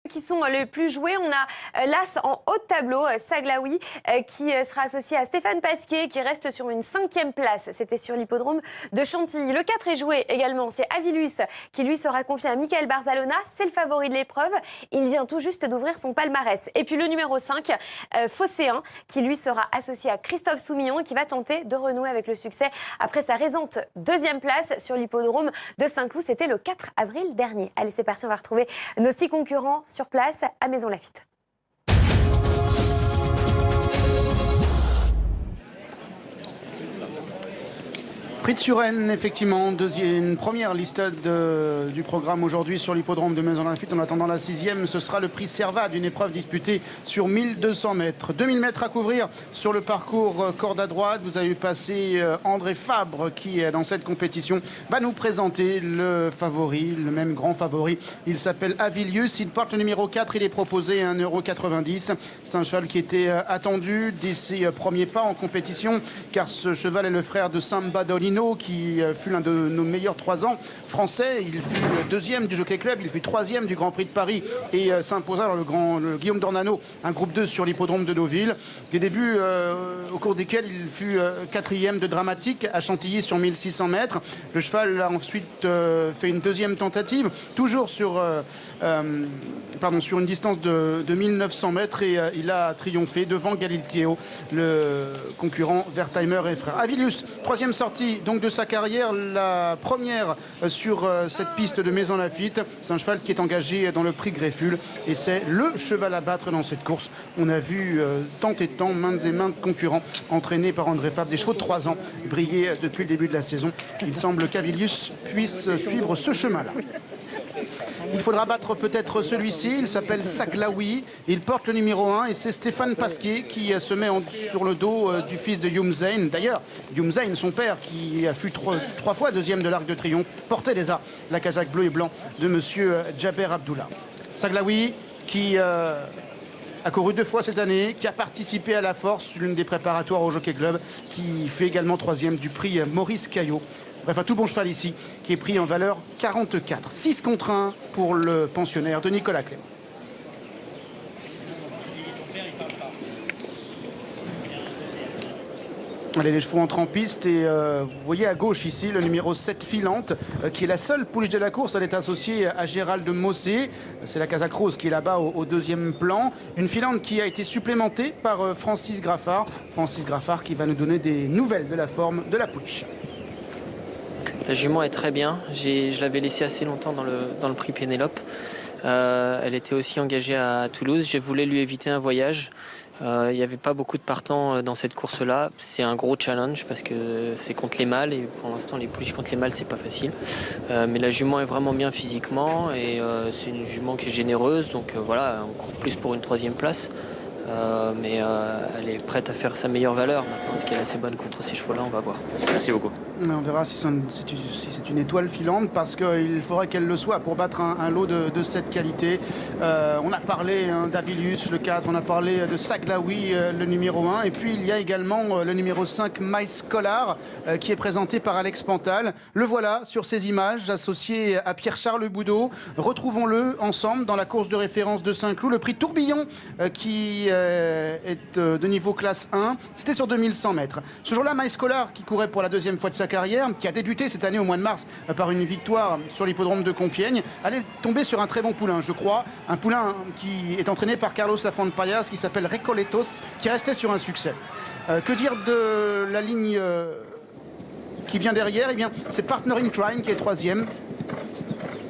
Qui sont les plus joués. On a l'As en haut de tableau, Saglaoui, qui sera associé à Stéphane Pasquier, qui reste sur une 5e place. C'était sur l'hippodrome de Chantilly. Le 4 est joué également, c'est Avilus, qui lui sera confié à Michael Barzalona. C'est le favori de l'épreuve. Il vient tout juste d'ouvrir son palmarès. Et puis le numéro 5, Phocéen, qui lui sera associé à Christophe Soumillon, qui va tenter de renouer avec le succès après sa récente 2e place sur l'hippodrome de Saint-Cloud. C'était le 4 avril dernier. Allez, c'est parti, on va retrouver nos 6 concurrents sur place à Maison Lafitte. Prix de Suresnes, effectivement, une première liste du programme aujourd'hui sur l'hippodrome de Maison-Lafitte. En attendant la 6e, ce sera le prix Servat d'une épreuve disputée sur 1200 mètres. 2000 mètres à couvrir sur le parcours corde à droite. Vous avez vu passer André Fabre qui, dans cette compétition, va nous présenter le favori, le même grand favori. Il s'appelle Avilius, il porte le numéro 4, il est proposé à 1,90 €. C'est un cheval qui était attendu dès ses premiers pas en compétition, car ce cheval est le frère de Samba Dolino, qui fut l'un de nos meilleurs 3 ans français. Il fut 2e du Jockey Club, il fut 3e du Grand Prix de Paris et s'imposa dans le Guillaume d'Ornano, un groupe 2 sur l'hippodrome de Deauville. Des débuts au cours desquels il fut 4e de Dramatique à Chantilly sur 1600 mètres. Le cheval a ensuite fait une 2e tentative, toujours sur une distance de 1900 mètres et il a triomphé devant Galileo, le concurrent Wertheimer et frère. Avilius, 3e sortie donc de sa carrière, la première sur cette piste de Maison Lafitte. C'est un cheval qui est engagé dans le prix Grefful et c'est le cheval à battre dans cette course. On a vu tant et tant, maintes et maintes concurrents entraînés par André Fabre, des chevaux de 3 ans, briller depuis le début de la saison. Il semble qu'Avilius puisse suivre ce chemin-là. Il faudra battre peut-être celui-ci, il s'appelle Saglaoui, il porte le numéro 1 et c'est Stéphane Pasquier qui se met sur le dos du fils de Youmzain. D'ailleurs, Youmzain, son père, qui a fut 3 fois 2e de l'Arc de Triomphe, portait déjà la casaque bleu et blanc de monsieur Djaber Abdullah. Saglaoui qui a couru 2 fois cette année, qui a participé à la Force, l'une des préparatoires au Jockey Club, qui fait également 3e du prix Maurice Caillot. Bref, un tout bon cheval ici, qui est pris en valeur 44. 6 contre 1 pour le pensionnaire de Nicolas Clément. Allez, les chevaux entrent en piste et vous voyez à gauche ici le numéro 7 Filante, qui est la seule pouliche de la course. Elle est associée à Gérald Mossé. C'est la casaque rose qui est là-bas au 2e plan. Une Filante qui a été supplémentée par Francis Graffard. Francis Graffard qui va nous donner des nouvelles de la forme de la pouliche. La jument est très bien. Je l'avais laissée assez longtemps dans le prix Pénélope. Elle était aussi engagée à Toulouse. J'ai voulu lui éviter un voyage. Il n'y avait pas beaucoup de partants dans cette course-là. C'est un gros challenge parce que c'est contre les mâles et pour l'instant les pouliches contre les mâles c'est pas facile. Mais la jument est vraiment bien physiquement et c'est une jument qui est généreuse. Donc voilà, on court plus pour une 3e place. Mais elle est prête à faire sa meilleure valeur. Maintenant, est-ce qu'elle est assez bonne contre ces chevaux-là? On va voir. Merci beaucoup. On verra si c'est une étoile filante, parce qu'il faudrait qu'elle le soit pour battre un lot de cette qualité. On a parlé d'Avilius, le 4, on a parlé de Saglaoui, le numéro 1, et puis il y a également le numéro 5, Miles Collard, qui est présenté par Alex Pantal. Le voilà sur ces images, associé à Pierre-Charles Boudot. Retrouvons-le ensemble dans la course de référence de Saint-Cloud, le prix Tourbillon, qui est de niveau classe 1. C'était sur 2100 mètres. Ce jour-là, Miles Collard, qui courait pour la 2e fois de sa carrière, qui a débuté cette année au mois de mars par une victoire sur l'hippodrome de Compiègne, allait tomber sur un très bon poulain, je crois. Un poulain qui est entraîné par Carlos Lafont Payas, qui s'appelle Recoletos, qui restait sur un succès. Que dire de la ligne qui vient derrière? Eh bien, c'est Partner in Crime qui est 3e.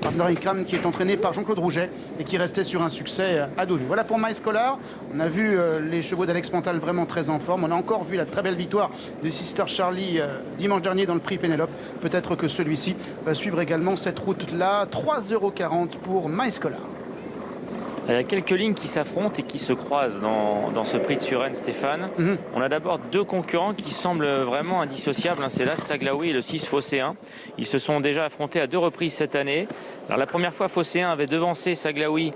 Partner in Crime qui est entraîné par Jean-Claude Rouget et qui restait sur un succès à Deauville. Voilà pour Miles Collard. On a vu les chevaux d'Alex Pantal vraiment très en forme. On a encore vu la très belle victoire de Sister Charlie dimanche dernier dans le prix Pénélope. Peut-être que celui-ci va suivre également cette route-là. 3,40 € pour Miles Collard. Il y a quelques lignes qui s'affrontent et qui se croisent dans ce prix de Suresnes, Stéphane. On a d'abord 2 concurrents qui semblent vraiment indissociables. C'est l'As Saglaoui et le 6 Phocéen. Ils se sont déjà affrontés à 2 reprises cette année. Alors, la première fois, Phocéen avait devancé Saglaoui.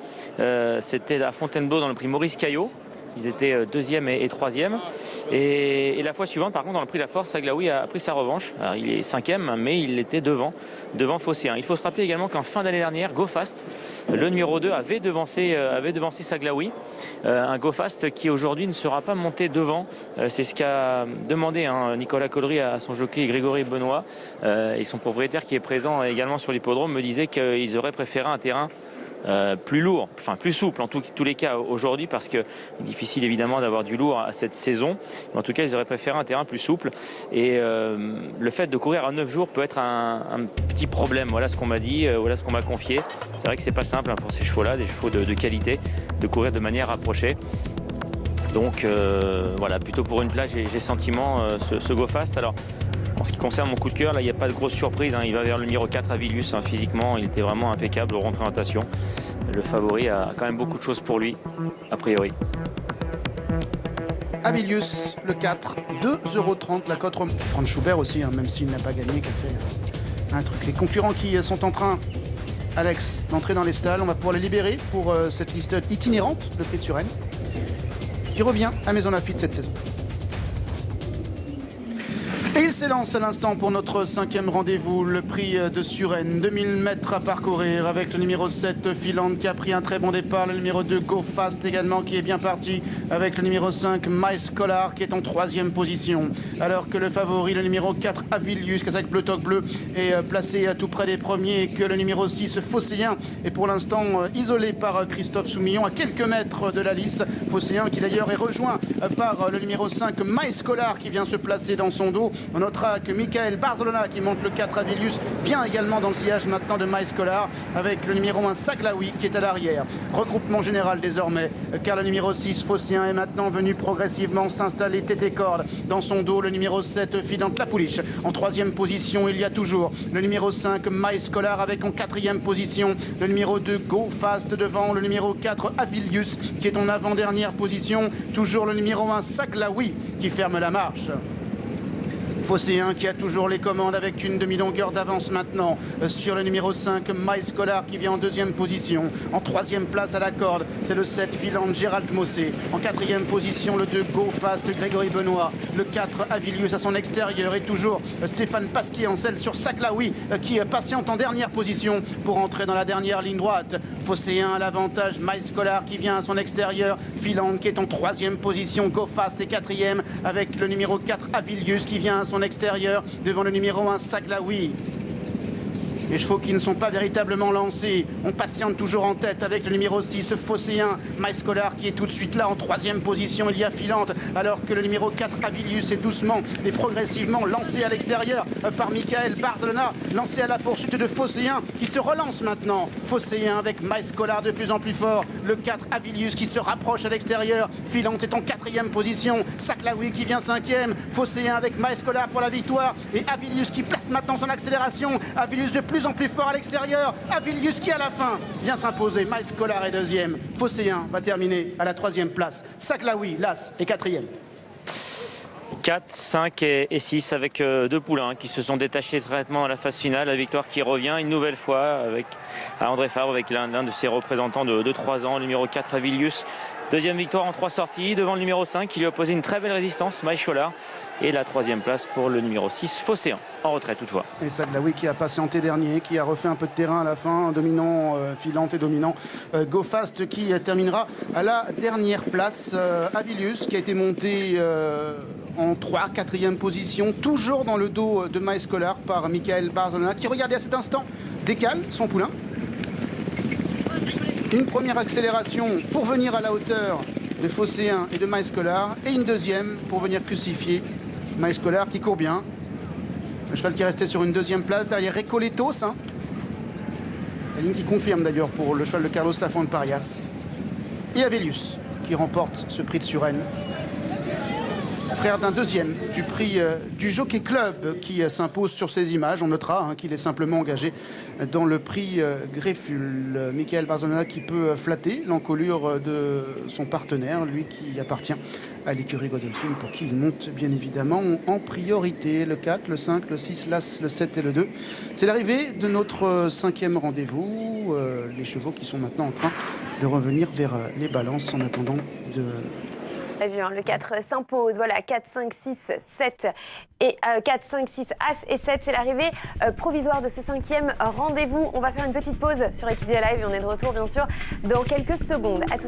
C'était à Fontainebleau dans le prix Maurice Caillot. Ils étaient deuxième et troisième. Et la fois suivante, par contre, dans le prix de la Force, Saglaoui a pris sa revanche. Alors, il est cinquième, mais il était devant Phocéen. Il faut se rappeler également qu'en fin d'année dernière, Go Fast, le numéro 2, avait devancé Saglaoui. Un Go Fast qui aujourd'hui ne sera pas monté devant. C'est ce qu'a demandé Nicolas Collery à son jockey Grégory Benoît. Et son propriétaire qui est présent également sur l'hippodrome me disait qu'ils auraient préféré un terrain plus lourd, enfin plus souple en tous les cas aujourd'hui, parce que c'est difficile évidemment d'avoir du lourd à cette saison, mais en tout cas ils auraient préféré un terrain plus souple, et le fait de courir à 9 jours peut être un petit problème. Voilà ce qu'on m'a dit, voilà ce qu'on m'a confié. C'est vrai que c'est pas simple pour ces chevaux là, des chevaux de qualité, de courir de manière rapprochée. Donc voilà, plutôt pour une place j'ai sentiment ce Go Fast. Alors en ce qui concerne mon coup de cœur, là il n'y a pas de grosse surprise, il va vers le numéro 4 Avilius, physiquement il était vraiment impeccable aux représentations. Le favori a quand même beaucoup de choses pour lui, a priori. Avilius, le 4, 2,30 €, la cote. Franz Schubert aussi, même s'il n'a pas gagné, qui a fait un truc. Les concurrents qui sont en train, Alex, d'entrer dans les stalles, on va pouvoir les libérer pour cette liste itinérante, le prix de Suresnes, qui revient à Maison Lafitte cette saison. Et il s'élance à l'instant pour notre 5e rendez-vous, le prix de Suresnes. 2000 mètres à parcourir avec le numéro 7, Filande, qui a pris un très bon départ. Le numéro 2, Go Fast également, qui est bien parti avec le numéro 5, Miles Collard, qui est en 3e position. Alors que le favori, le numéro 4, Avilius, avec Bleu Toc Bleu, est placé à tout près des premiers. Et que le numéro 6, Phocéen, est pour l'instant isolé par Christophe Soumillon à quelques mètres de la lice. Phocéen qui d'ailleurs est rejoint par le numéro 5, Miles Collard, qui vient se placer dans son dos. On notera que Michael Barzolona, qui monte le 4 Avilius, vient également dans le sillage maintenant de Miles Collard avec le numéro 1 Saglaoui qui est à l'arrière. Regroupement général désormais, car le numéro 6 Phocéen est maintenant venu progressivement s'installer tête et corde. Dans son dos, le numéro 7 Filante La Pouliche. En 3e position, il y a toujours le numéro 5 Miles Collard avec en 4e position le numéro 2 Go Fast devant le numéro 4 Avilius qui est en avant-dernière position. Toujours le numéro 1 Saglaoui qui ferme la marche. Phocéen qui a toujours les commandes avec une demi-longueur d'avance maintenant sur le numéro 5 Miles Collard qui vient en 2e position. En 3e place à la corde, c'est le 7 Filande Gérald Mossé. En 4e position, le 2 Go Fast Grégory Benoît. Le 4 Avilius à son extérieur et toujours Stéphane Pasquier en selle sur Saglaoui qui patiente en dernière position pour entrer dans la dernière ligne droite. Phocéen à l'avantage, Miles Collard qui vient à son extérieur. Filande qui est en 3e position, Go Fast est 4e avec le numéro 4 Avilius qui vient à son extérieur devant le numéro 1 Saglaoui. Les chevaux qui ne sont pas véritablement lancés. On patiente toujours en tête avec le numéro 6, Phocéen. Miles Collard qui est tout de suite là en 3e position. Il y a Filante, alors que le numéro 4, Avilius, est doucement et progressivement lancé à l'extérieur par Michael Barzolona. Lancé à la poursuite de Phocéen qui se relance maintenant. Phocéen avec Miles Collard de plus en plus fort. Le 4, Avilius qui se rapproche à l'extérieur. Filante est en 4e position. Saglaoui qui vient 5e. Phocéen avec Miles Collard pour la victoire. Et Avilius qui place maintenant son accélération. Avilius de plus en plus fort à l'extérieur. Avilius qui à la fin vient s'imposer. Miles Collard est 2e. Phocéen va terminer à la 3e place. Saglaoui, l'As, est 4e. 4, 5 et 6 avec deux poulains qui se sont détachés très nettement dans la phase finale. La victoire qui revient une nouvelle fois avec à André Fabre, avec l'un de ses représentants de 3 ans, le numéro 4 Avilius. 2e victoire en 3 sorties devant le numéro 5 qui lui a opposé une très belle résistance, Miles Collard. Et la 3e place pour le numéro 6, Phocéen, en retrait toutefois. Et Saglaoui qui a patienté dernier, qui a refait un peu de terrain à la fin, dominant, Filante et dominant. Go Fast qui terminera à la dernière place. Avilius qui a été monté en 3, 4e position, toujours dans le dos de Miles Collard par Michael Barzolona, qui, regardez à cet instant, décale son poulain. Une première accélération pour venir à la hauteur de Phocéen et de Miles Collard, et une deuxième pour venir crucifier Miles Collard qui court bien. Le cheval qui restait sur une 2e place derrière Recoletos. La ligne qui confirme d'ailleurs pour le cheval de Carlos Lafont Parias. Et Avilius qui remporte ce prix de Suresnes. Frère d'un 2e du prix du Jockey Club qui s'impose sur ces images. On notera qu'il est simplement engagé dans le prix Grefful. Michael Barzolona qui peut flatter l'encolure de son partenaire, lui qui appartient à l'écurie Godolphin, pour qui il monte bien évidemment en priorité. Le 4, le 5, le 6, l'As, le 7 et le 2. C'est l'arrivée de notre 5e rendez-vous. Les chevaux qui sont maintenant en train de revenir vers les balances en attendant de On a vu, hein, le 4 s'impose, voilà, 4, 5, 6, 7 et 4, 5, 6, As et 7, c'est l'arrivée provisoire de ce 5e rendez-vous. On va faire une petite pause sur Equidia Live et on est de retour bien sûr dans quelques secondes. À tout